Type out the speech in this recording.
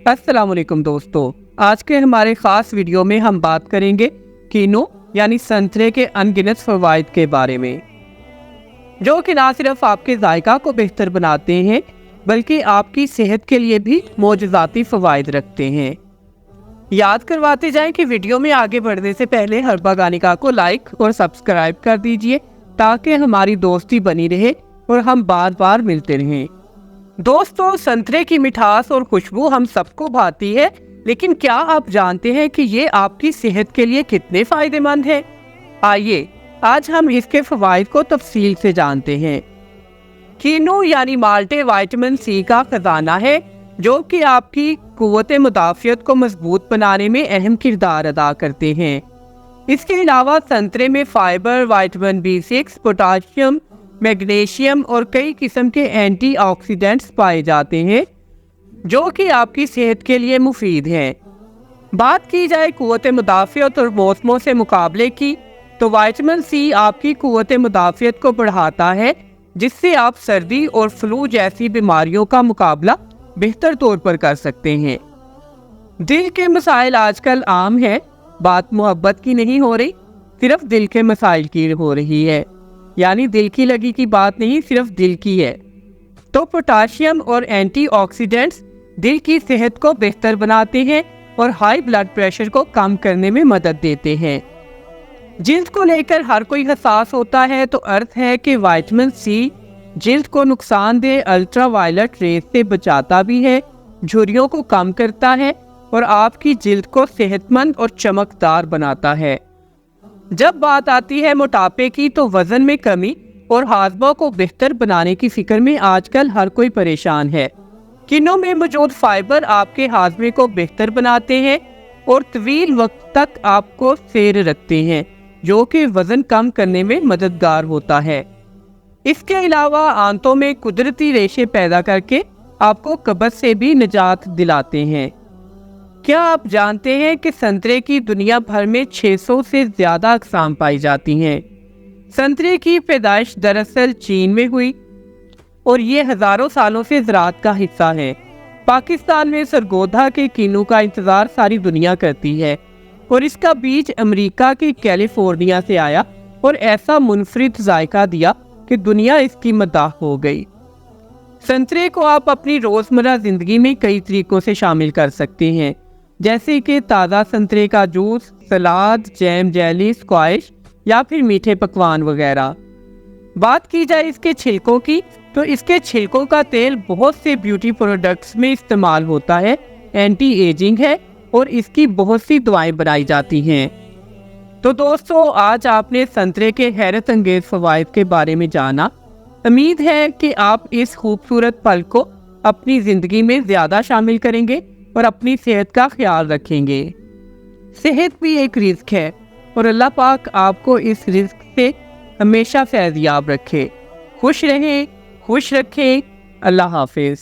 अस्सलाम वालेकुम दोस्तों, आज के हमारे ख़ास वीडियो में हम बात करेंगे कीनू यानी संतरे के अनगिनत फ़वाइद के बारे में, जो कि ना सिर्फ आपके जायका को बेहतर बनाते हैं बल्कि आपकी सेहत के लिए भी मोजज़ाती फ़वाइद रखते हैं। याद करवाते जाएं कि वीडियो में आगे बढ़ने से पहले हर्बा गानिका को लाइक और सब्सक्राइब कर दीजिए ताकि हमारी दोस्ती बनी रहे और हम बार बार मिलते रहें। दोस्तों, संतरे की मिठास और खुशबू हम सबको भाती है, लेकिन क्या आप जानते हैं कि ये आपकी सेहत के लिए कितने फायदेमंद है? आइए आज हम इसके फवाइद को तफसील से जानते हैं। कीनू यानी माल्टे विटामिन सी का खजाना है, जो कि आपकी कुव्वत मुदाफ़ियत को मजबूत बनाने में अहम किरदार अदा करते हैं। इसके अलावा संतरे में fibre, vitamin B6, potassium, magnesium और कई किस्म के एंटीऑक्सीडेंट्स पाए जाते हैं, जो कि आपकी सेहत के लिए मुफीद हैं। बात की जाए कुव्वत मुदाफ़ियत और मौसमों से मुकाबले की, तो विटामिन सी आपकी कुव्वत मुदाफ़ियत को बढ़ाता है, जिससे आप सर्दी और फ्लू जैसी बीमारियों का मुकाबला बेहतर तौर पर कर सकते हैं। दिल के मसाइल आजकल आम है, बात मोहब्बत की नहीं हो रही, सिर्फ दिल के मसाइल की हो रही है, यानी दिल की लगी की बात नहीं, सिर्फ दिल की है। तो पोटाशियम और एंटीऑक्सीडेंट्स दिल की सेहत को बेहतर बनाते हैं और हाई ब्लड प्रेशर को कम करने में मदद देते हैं। जिल्द को लेकर हर कोई हसास होता है, तो अर्थ है कि विटामिन सी जिल्द को नुकसानदेह अल्ट्रावायलेट रेज से बचाता भी है, झुर्रियों को कम करता है और आपकी जिल्द को सेहतमंद और चमकदार बनाता है। जब बात आती है मोटापे की, तो वजन में कमी और हाजमा को बेहतर बनाने की फिक्र में आजकल हर कोई परेशान है। कीनू में मौजूद फाइबर आपके हाजमे को बेहतर बनाते हैं और तवील वक्त तक आपको सैर रखते हैं, जो कि वजन कम करने में मददगार होता है। इसके अलावा आंतों में कुदरती रेशे पैदा करके आपको कब्ज से भी निजात दिलाते हैं। क्या आप जानते हैं कि संतरे की दुनिया भर में 600 से ज़्यादा अक़साम पाई जाती हैं? संतरे की पैदाइश दरअसल चीन में हुई और ये हज़ारों सालों से ज़राअत का हिस्सा है। पाकिस्तान में सरगोधा के कीनू का इंतज़ार सारी दुनिया करती है और इसका बीज अमेरिका के कैलिफोर्निया से आया और ऐसा मुनफरिद जायका दिया कि दुनिया इसकी मदाह हो गई। संतरे को आप अपनी रोज़मर्रा ज़िंदगी में कई तरीक़ों से शामिल कर सकते हैं, जैसे कि ताज़ा संतरे का जूस, सलाद, जैम, जेली, स्क्वैश या फिर मीठे पकवान वगैरह। बात की जाए इसके छिलकों की, तो इसके छिलकों का तेल बहुत से ब्यूटी प्रोडक्ट्स में इस्तेमाल होता है, एंटी एजिंग है और इसकी बहुत सी दवाएं बनाई जाती हैं। तो दोस्तों, आज आपने संतरे के हैरत अंगेज फ़वाइद के बारे में जाना। उम्मीद है कि आप इस खूबसूरत पल को अपनी ज़िंदगी में ज़्यादा शामिल करेंगे और अपनी सेहत का ख्याल रखेंगे। सेहत भी एक रिज़्क है और अल्लाह पाक आपको इस रिज़्क से हमेशा फैज़याब रखे। खुश रहें, खुश रखें। अल्लाह हाफिज़।